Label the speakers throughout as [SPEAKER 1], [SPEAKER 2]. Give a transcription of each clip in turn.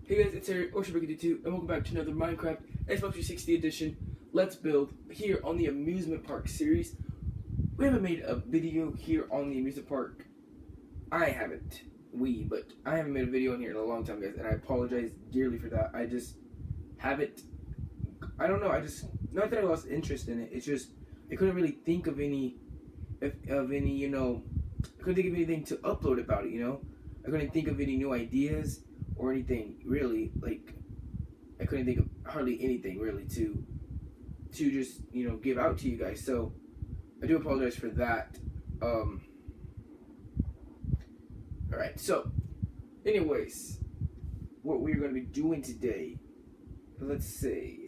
[SPEAKER 1] Hey guys, it's Eric, Ocean2, and welcome back to another Minecraft Xbox 360 edition Let's Build here on the Amusement Park series. We haven't made a video here on the Amusement Park. I haven't. But I haven't made a video on here in a long time, guys, and I apologize dearly for that. I just haven't. I don't know. Not that I lost interest in it. It's just I couldn't really think of any, I couldn't think of anything to upload about it. I couldn't think of any new ideas or anything really. Like, I couldn't think of hardly anything really to just give out to you guys. So I do apologize for that. Alright, so anyways, what we're going to be doing today, let's say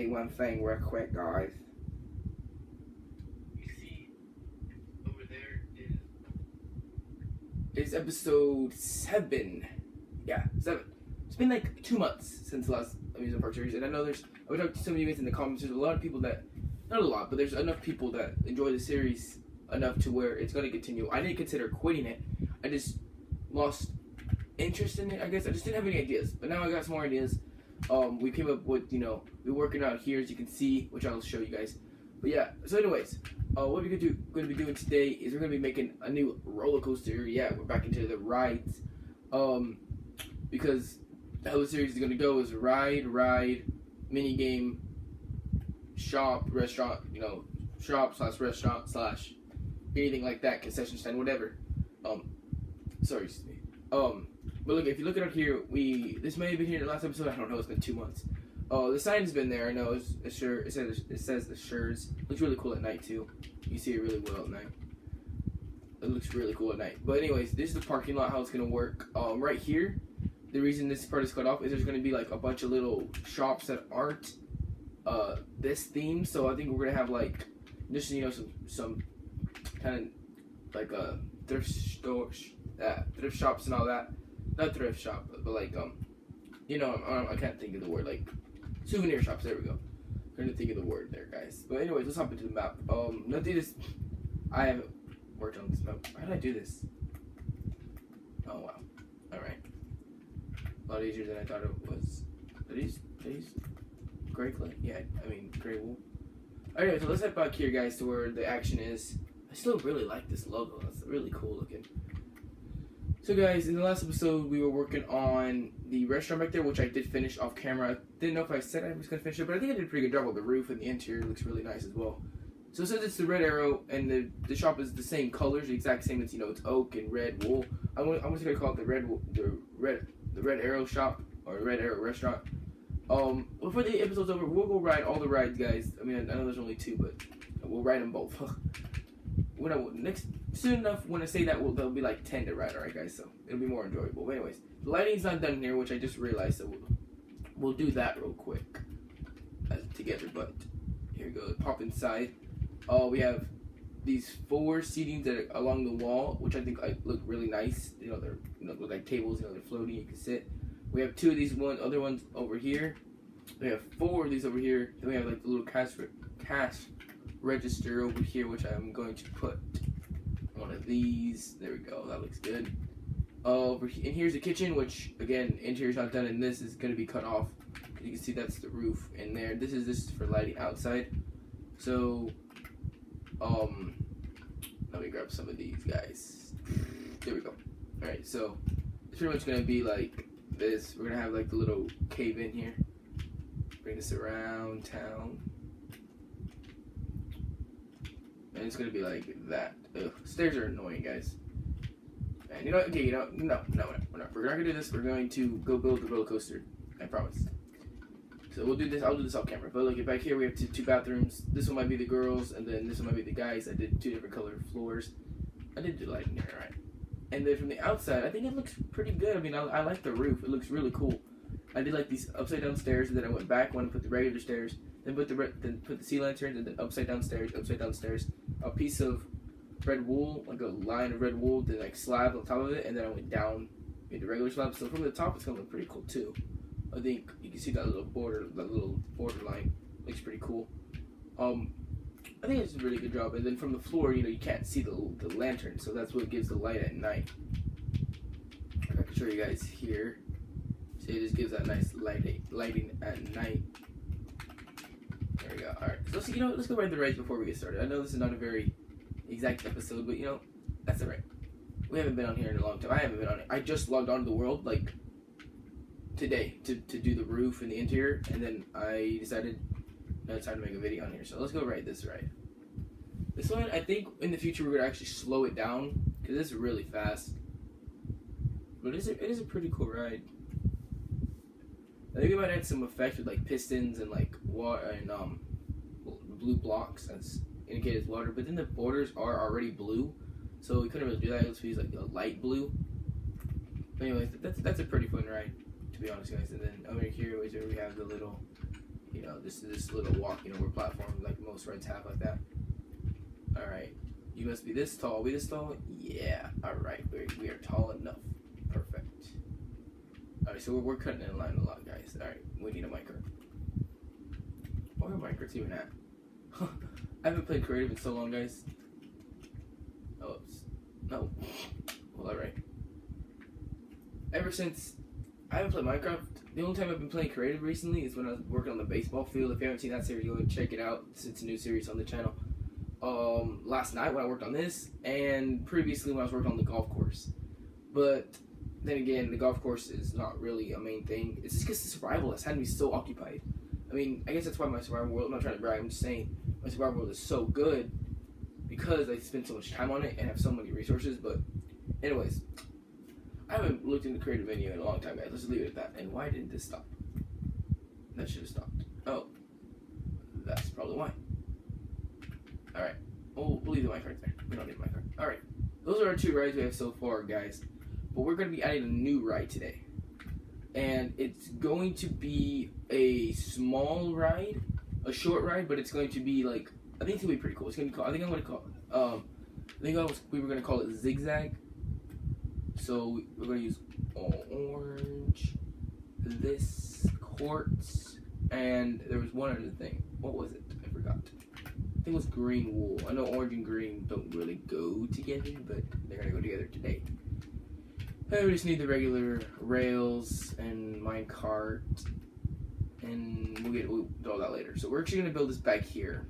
[SPEAKER 1] one thing real quick, guys. You see over there is episode 7. Yeah, 7. It's been like 2 months since the last Amusement Park series, and I know I would talk to some of you guys in the comments. There's a lot of people that, not a lot, but there's enough people that enjoy the series enough to where it's going to continue. I didn't consider quitting it. I just lost interest in it, I guess. I just didn't have any ideas, but now I got some more ideas. We came up with, we're working out here, as you can see, which I'll show you guys. But yeah, so anyways, what we're going to be doing today is we're going to be making a new roller coaster. Yeah, we're back into the rides. Because how the series is going to go is ride, mini game, shop, restaurant, shop / restaurant / anything like that, concession stand, whatever. Sorry, excuse me. But look, if you look at it here, this may have been here in the last episode. I don't know. It's been 2 months. The sign's been there. I know. It says the Shures. Looks really cool at night too. You can see it really well at night. It looks really cool at night. But anyways, this is the parking lot. How it's gonna work. Right here, the reason this part is cut off is there's gonna be like a bunch of little shops that aren't this theme. So I think we're gonna have like just some kind of like a thrift store. Thrift shops and all that. Not thrift shop, but like I can't think of the word, like souvenir shops. There we go. Trying to think of the word there, guys. But anyways, let's hop into the map. Nothing is. I haven't worked on this map. How did I do this? Oh wow. All right. A lot easier than I thought it was. Are these gray clay? Yeah, I mean gray wool. Alright, so let's head back here, guys, to where the action is. I still really like this logo. That's really cool looking. So guys, in the last episode, we were working on the restaurant back there, which I did finish off camera. I didn't know if I said I was going to finish it, but I think I did a pretty good job with the roof, and the interior looks really nice as well. So since it's the red arrow, and the shop is the same colors, the exact same, it's it's oak and red wool. I'm just going to call it the red arrow shop, or red arrow restaurant. Before the episode's over, we'll go ride all the rides, guys. I mean, I know there's only 2, but we'll ride them both. Soon enough, when I say that, there'll be like 10 to ride, alright guys, so it'll be more enjoyable. But anyways, the lighting's not done here, which I just realized, so we'll do that real quick together. But here we go, pop inside. We have these 4 seatings that are along the wall, which I think look really nice. They're look like tables, they're floating, you can sit. We have 2 of these other ones over here. We have 4 of these over here. Then we have like the little cash register over here, which I'm going to put one of these. There we go. That looks good. And here's the kitchen, which again, interior's not done, and this is going to be cut off. You can see that's the roof in there. This is for lighting outside. So, let me grab some of these guys. There we go. All right, so it's pretty much going to be like this. We're going to have like the little cave in here. Bring this around town. And it's gonna be like that. Ugh, stairs are annoying, guys. And no, we're not. We're not gonna do this. We're going to go build the roller coaster. I promise. So we'll do this. I'll do this off camera. But look, back here we have two bathrooms. This one might be the girls, and then this one might be the guys. I did 2 different color floors. I did do lighting here, right? And then from the outside, I think it looks pretty good. I mean, I like the roof. It looks really cool. I did like these upside down stairs, and then I went back, wanted to put the regular stairs, then put the sea lanterns, and then upside down stairs, a piece of red wool, like a line of red wool, then like slab on top of it, and then I went down into regular slab. So from the top, it's gonna look pretty cool too. I think you can see that little border line. Looks pretty cool. I think it's a really good job. And then from the floor, you can't see the lantern, so that's what gives the light at night. I can show you guys here. See it just gives that nice lighting at night. There we go. All right. So let's go right the race before we get started. I know this is not a very exact episode, but that's alright. We haven't been on here in a long time. I haven't been on it. I just logged on to the world like today to do the roof and the interior, and then I decided it's time to make a video on here. So let's go right this ride. This one, I think in the future we're gonna actually slow it down because it's really fast. But it is a pretty cool ride. I think we might add some effects with like pistons and like water and blue blocks as indicated as water. But then the borders are already blue, so we couldn't really do that. Let's use like a light blue. But anyways, that's a pretty fun ride, to be honest, guys. And then over here is where we have the little, this little walk, where platform like most rides have like that. All right, you must be this tall. Are we this tall? Yeah. All right, we are tall enough. Perfect. Alright, so we're cutting in line a lot, guys. Alright, we need a minecart. Where are minecarts even at? I haven't played creative in so long, guys. Oh, no. Well, alright. Ever since I haven't played Minecraft, the only time I've been playing creative recently is when I was working on the baseball field. If you haven't seen that series, go and check it out. It's a new series on the channel. Last night when I worked on this, and previously when I was working on the golf course. But then again, the golf course is not really a main thing. It's just because the survival has had me so occupied. I mean, I guess that's why my survival world, I'm not trying to brag, I'm just saying my survival world is so good because I spend so much time on it and have so many resources. But anyways, I haven't looked into creative video in a long time, guys. Let's leave it at that. And why didn't this stop? That should have stopped. Oh, that's probably why. Alright, we'll leave the minecart there. We don't need a minecart. Alright, those are our 2 rides we have so far, guys. But we're going to be adding a new ride today. And it's going to be a small ride, a short ride, but it's going to be like, I think it's going to be pretty cool. It's going to be called, we were going to call it Zigzag. So we're going to use orange, this, quartz, and there was one other thing. What was it? I forgot. I think it was green wool. I know orange and green don't really go together, but they're going to go together today. And we just need the regular rails and minecart, and we'll do all that later. So we're actually going to build this back here.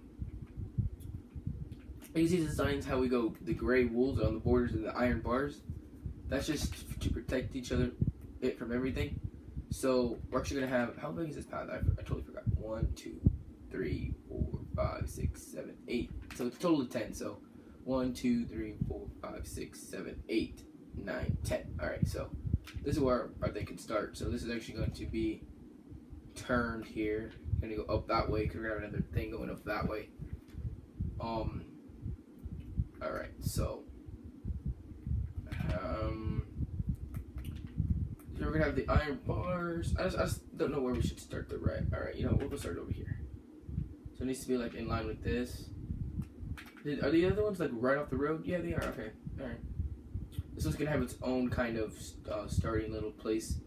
[SPEAKER 1] You see the designs, how we go the gray wools on the borders and the iron bars. That's just to protect it from everything. So we're actually going to have, how big is this path? I totally forgot. 1, 2, 3, 4, 5, 6, 7, 8. So it's a total of 10. So 1, 2, 3, 4, 5, 6, 7, 8. 9, 10. Alright, so this is where our thing can start. So this is actually going to be turned here. Going to go up that way because we're going to have another thing going up that way. Alright, so we're going to have the iron bars. I just don't know where we should start the ride. Alright, we'll start over here. So it needs to be like in line with this. Are the other ones like right off the road? Yeah, they are. Okay, alright. This one's gonna have its own kind of starting little place.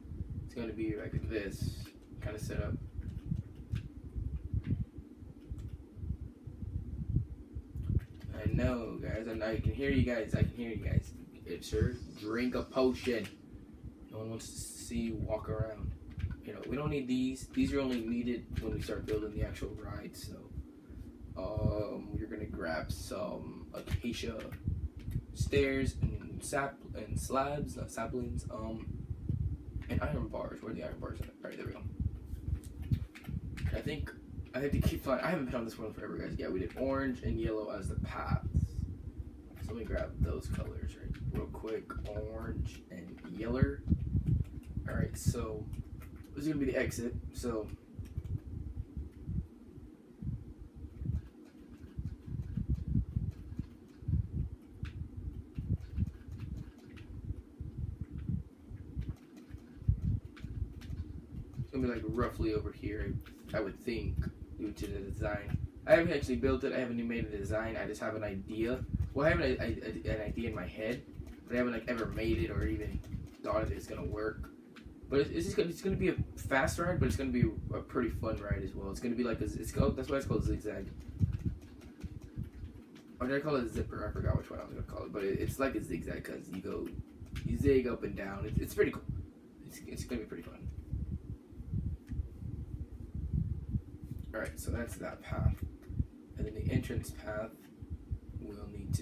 [SPEAKER 1] It's gonna be like this kind of setup. I know, guys. I know you can hear you guys. I can hear you guys. It's sir. Drink a potion. No one wants to see you walk around. We don't need these. These are only needed when we start building the actual ride. So, you're gonna grab some acacia stairs and slabs, not saplings, and iron bars. Where are the iron bars at? Alright, there we go. I think I have to keep flying. I haven't been on this world forever, guys. Yeah, we did orange and yellow as the paths. So let me grab those colors real quick. Orange and yellow. Alright, so this is gonna be the exit. So be like roughly over here, I would think, due to the design. I haven't actually built it. I haven't even made a design. I just have an idea. Well, I have an idea in my head, but I haven't like ever made it or even thought if it's gonna work. But it's gonna be a fast ride, but it's gonna be a pretty fun ride as well. It's gonna be like that's why it's called Zigzag. Or did I call it a zipper? I forgot which one I was gonna call it, but it's like a zigzag because you zig up and down. It's pretty cool. It's gonna be pretty fun. Alright, so that's that path. And then the entrance path will need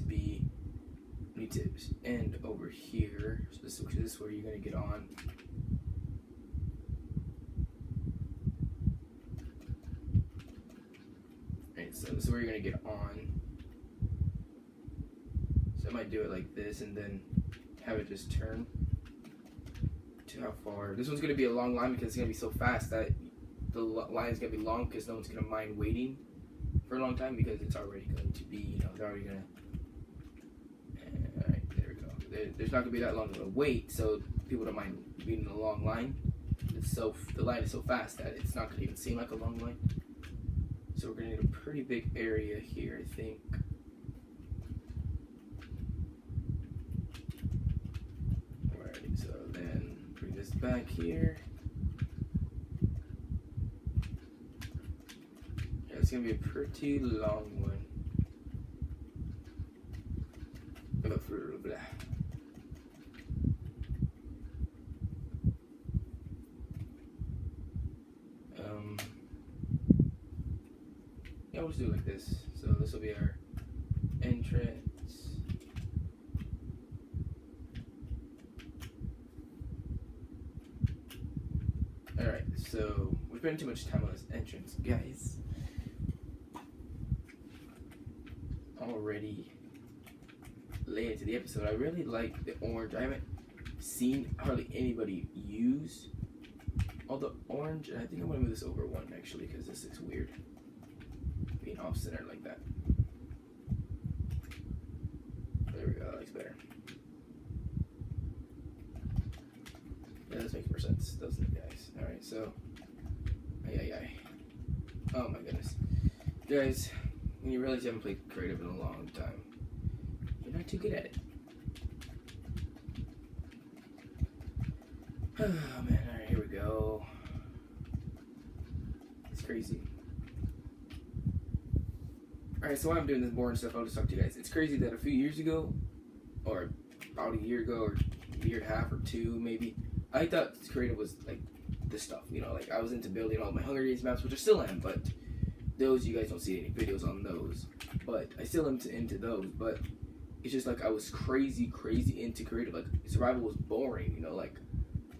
[SPEAKER 1] to end over here. So this is where you're going to get on. Alright, so this is where you're going to get on. So I might do it like this and then have it just turn to how far. This one's going to be a long line because it's going to be so fast that the line is going to be long because no one's going to mind waiting for a long time because it's already going to be, you know, they're already going to. Alright, there we go. There's not going to be that long of a wait, so people don't mind being in a long line. The line is so fast that it's not going to even seem like a long line. So we're going to need a pretty big area here, I think. Alrighty, so then bring this back here. Yeah, it's going to be a pretty long one. Yeah, we'll just do it like this. So this will be our entrance. Alright, so we're spending too much time on this entrance, guys. Already late into the episode, I really like the orange. I haven't seen hardly anybody use all the orange, and I think I'm going to move this over one actually because this looks weird being off center like that. There we go, that looks better. Yeah, this makes more sense, doesn't it, guys? Alright, so oh my goodness, guys, when you realize you haven't played creative in a long time, you're not too good at it. Oh man, alright, here we go. It's crazy. Alright, so while I'm doing this boring stuff, I'll just talk to you guys. It's crazy that a few years ago, or about a year ago, or a year and a half, or two maybe, I thought creative was like this stuff, you know, like I was into building all my Hunger Games maps, which I still am, but those, you guys don't see any videos on those, but I still am into those, but it's just like I was crazy into creative. Like survival was boring, you know, like,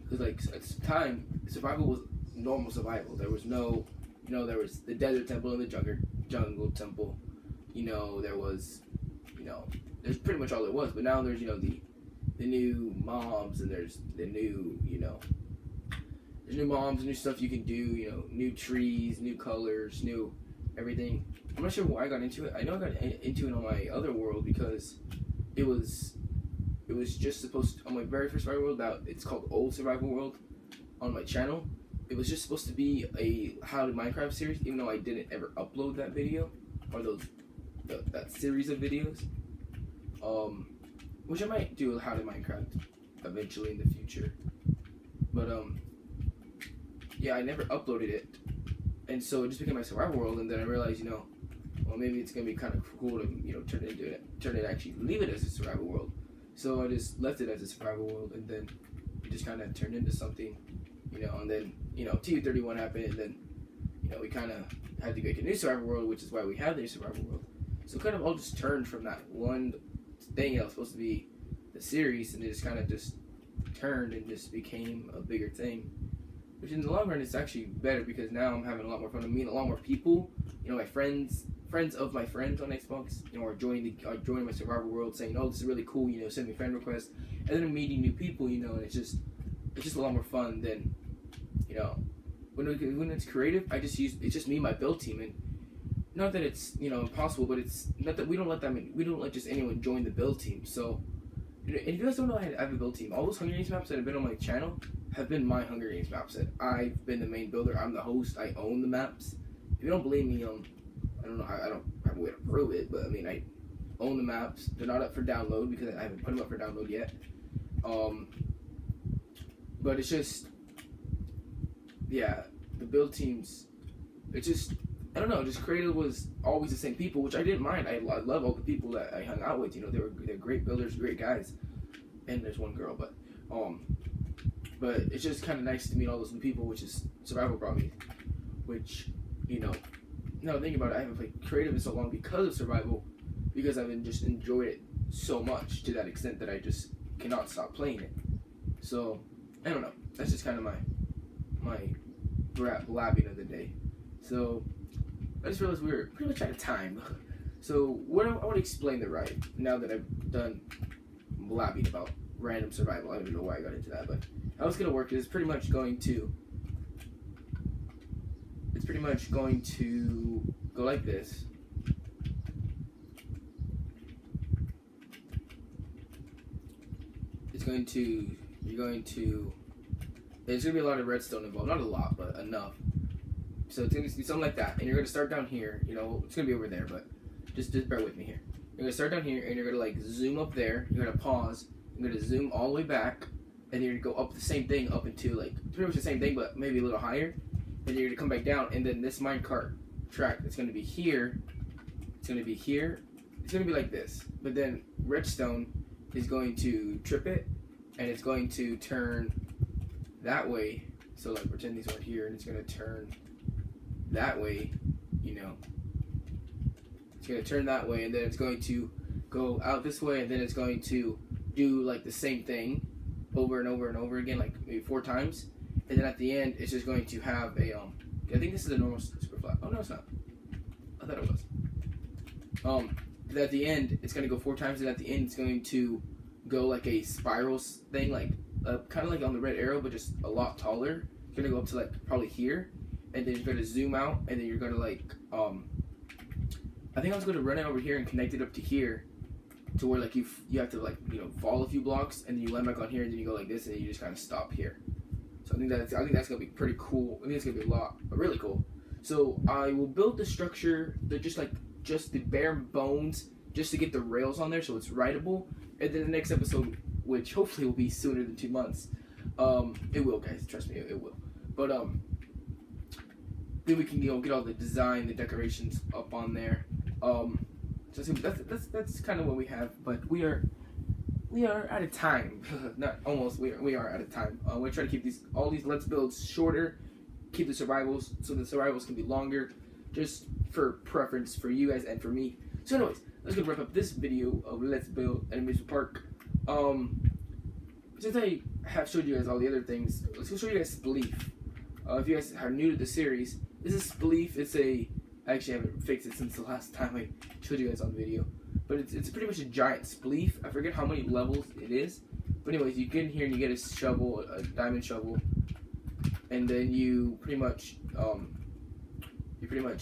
[SPEAKER 1] because like at the time survival was normal survival. There was no, you know, there was the desert temple and the jungle temple, you know, there was, you know, there's pretty much all there was. But now there's, you know, the new mobs, and there's the new, you know, there's new mobs, new stuff you can do, you know, new trees, new colors, new everything. I'm not sure why I got into it. I know I got into it on my other world because it was just supposed to, on my very first survival world, that it's called Old Survival World on my channel. It was just supposed to be a How to Minecraft series, even though I didn't ever upload that video or that series of videos. Which I might do a How to Minecraft eventually in the future. But yeah, I never uploaded it, and so it just became my survival world. And then I realized, you know, well, maybe it's gonna be kind of cool to, you know, leave it as a survival world. So I just left it as a survival world, and then it just kind of turned into something, you know. And then, you know, TU31 happened, and then, you know, we kind of had to make a new survival world, which is why we have the new survival world. So it kind of all just turned from that one thing that was supposed to be the series, and it just kind of just turned and just became a bigger thing. Which in the long run is actually better because now I'm having a lot more fun. I'm meeting a lot more people. You know, my friends of my friends on Xbox, you know, are joining my survival world, saying, "Oh, this is really cool." You know, send me friend requests, and then I'm meeting new people. You know, and it's just a lot more fun than, you know, when it's creative. It's just me and my build team, and not that it's, you know, impossible, but it's not that we don't let just anyone join the build team. So, and if you guys don't know, I have a build team. All those Hunger Games maps that have been on my channel have been my Hunger Games maps. That I've been the main builder. I'm the host. I own the maps. If you don't believe me, I don't know. I don't have a way to prove it, but I mean, I own the maps. They're not up for download because I haven't put them up for download yet. But it's just, yeah, the build teams. It's just, I don't know. Just creative was always the same people, which I didn't mind. I love all the people that I hung out with. You know, they're great builders, great guys. And there's one girl, but it's just kind of nice to meet all those new people, which is survival brought me. Which, you know, now thinking about it, I haven't played creative in so long because of survival, because I've just enjoyed it so much to that extent that I just cannot stop playing it. So I don't know. That's just kind of my blabbing of the day. So I just realized we were pretty much out of time. So I want to explain the ride now that I've done blabbing about random survival. I don't even know why I got into that, but how it's gonna work is pretty much going to go like this. There's going to be a lot of redstone involved. Not a lot, but enough. So it's going to be something like that. And you're going to start down here. You know, it's going to be over there, but just bear with me here. You're going to start down here, and you're going to like zoom up there. You're going to pause. You're going to zoom all the way back. And you're going to go up the same thing, up into like, pretty much the same thing, but maybe a little higher. And you're going to come back down, and then this minecart track that's going to be here. It's going to be here. It's going to be like this. But then redstone is going to trip it, and it's going to turn that way. So like pretend these are here, and it's going to turn that way, you know. It's going to turn that way, and then it's going to go out this way, and then it's going to do like the same thing over and over and over again, like maybe 4 times. And then at the end, it's just going to have a, I think this is a normal super flat. Oh, no, it's not. I thought it was. At the end, it's going to go 4 times, and at the end, it's going to go like a spiral thing, like kind of like on the red arrow, but just a lot taller. It's going to go up to like probably here, and then you're going to zoom out, and then you're going to like, I think I was going to run it over here and connect it up to here, to where like you have to like, you know, fall a few blocks, and then you land back on here, and then you go like this, and then you just kind of stop here. So I think that's gonna be pretty cool. I think it's gonna be really cool. So I will build the structure, just the bare bones, just to get the rails on there, so it's rideable. And then the next episode, which hopefully will be sooner than 2 months, it will, guys. Trust me, it will. But then we can, you know, get all the design, the decorations up on there. So that's kind of what we have. But we are out of time. Not almost. We are out of time. We're trying to keep all these Let's Builds shorter, keep the survivals so the survivals can be longer, just for preference for you guys and for me. So anyways, let's go wrap up this video of Let's Build an Amusement Park. Since I have showed you guys all the other things, let's go show you guys Spleef. If you guys are new to the series, this is Spleef. I actually haven't fixed it since the last time I showed you guys on video. But it's pretty much a giant spleef. I forget how many levels it is. But anyways, you get in here and you get a shovel, a diamond shovel. And then you pretty much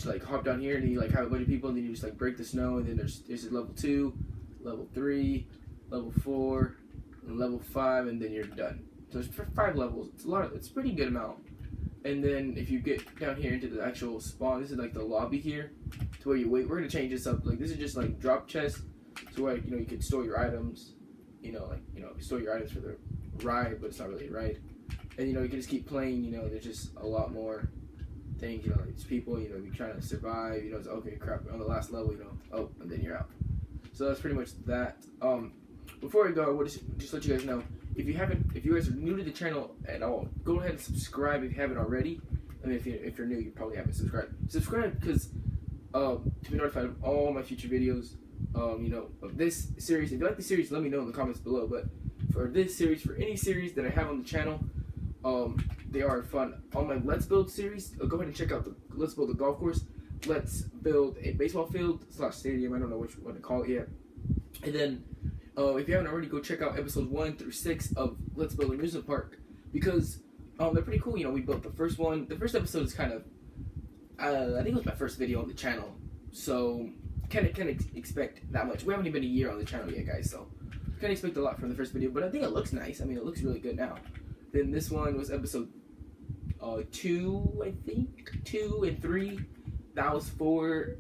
[SPEAKER 1] like hop down here and you like have a bunch of people, and then you just like break the snow, and then there's level 2, level 3, level 4, and level 5, and then you're done. So it's 5 levels. It's a pretty good amount. And then if you get down here into the actual spawn, this is like the lobby here, to where you wait. We're gonna change this up. Like this is just like drop chest, to where, you know, you can store your items. Store your items for the ride, but it's not really a ride. And you know, you can just keep playing. You know, there's just a lot more things. You know, it's people. You know, you're trying to survive. You know, it's okay, crap. On the last level, you know, oh, and then you're out. So that's pretty much that. Before we go, I would just let you guys know. If you guys are new to the channel at all, go ahead and subscribe if you haven't already. I mean, if you're new, you probably haven't subscribed. Subscribe because to be notified of all my future videos, you know, of this series. If you like the series, let me know in the comments below. But for this series, for any series that I have on the channel, they are fun. On my Let's Build series, go ahead and check out the Let's Build a Golf Course, Let's Build a Baseball Field / Stadium. I don't know which one to call it yet. And then, if you haven't already, go check out episodes 1 through 6 of Let's Build Amusement Park, because they're pretty cool. You know, we built the first one. The first episode is kind of, I think it was my first video on the channel, so can't expect that much. We haven't even been a year on the channel yet, guys, so can't expect a lot from the first video. But I think it looks nice. I mean, it looks really good now. Then this one was episode 2, I think, 2 and 3. That was 4.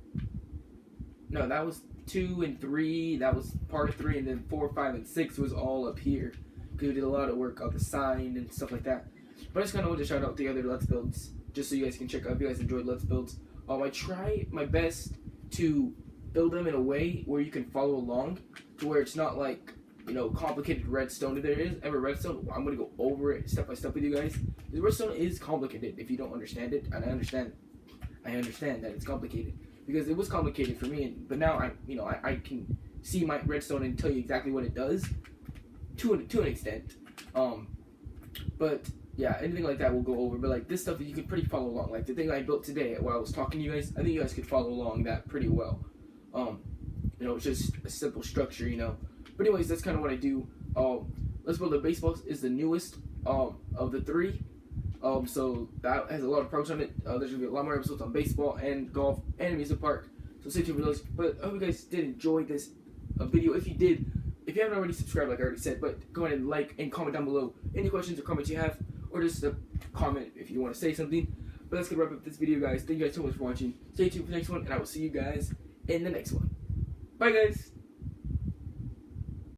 [SPEAKER 1] No, that was 2 and 3, that was part of 3, and then 4, 5, and 6 was all up here, because we did a lot of work on the sign and stuff like that. But I just kind of want to shout out the other Let's Builds, just so you guys can check out if you guys enjoyed Let's Builds. I try my best to build them in a way where you can follow along, to where it's not like, you know, complicated redstone. If there is ever redstone, I'm going to go over it step by step with you guys. The redstone is complicated if you don't understand it, and I understand I understand that it's complicated because it was complicated for me, but now I can see my redstone and tell you exactly what it does to an extent. But yeah, anything like that we'll go over. But like this stuff, you could pretty follow along. Like the thing I built today while I was talking to you guys, I think you guys could follow along that pretty well. It's just a simple structure, But anyways, that's kind of what I do. Let's Build a Baseball is the newest of the three. So that has a lot of progress on it. There's gonna be a lot more episodes on baseball and golf and amusement park. So stay tuned for those. But I hope you guys did enjoy this video. If you did, if you haven't already subscribed, like I already said, but go ahead and like and comment down below any questions or comments you have, or just a comment if you want to say something. But that's gonna wrap up this video, guys. Thank you guys so much for watching. Stay tuned for the next one, and I will see you guys in the next one. Bye, guys.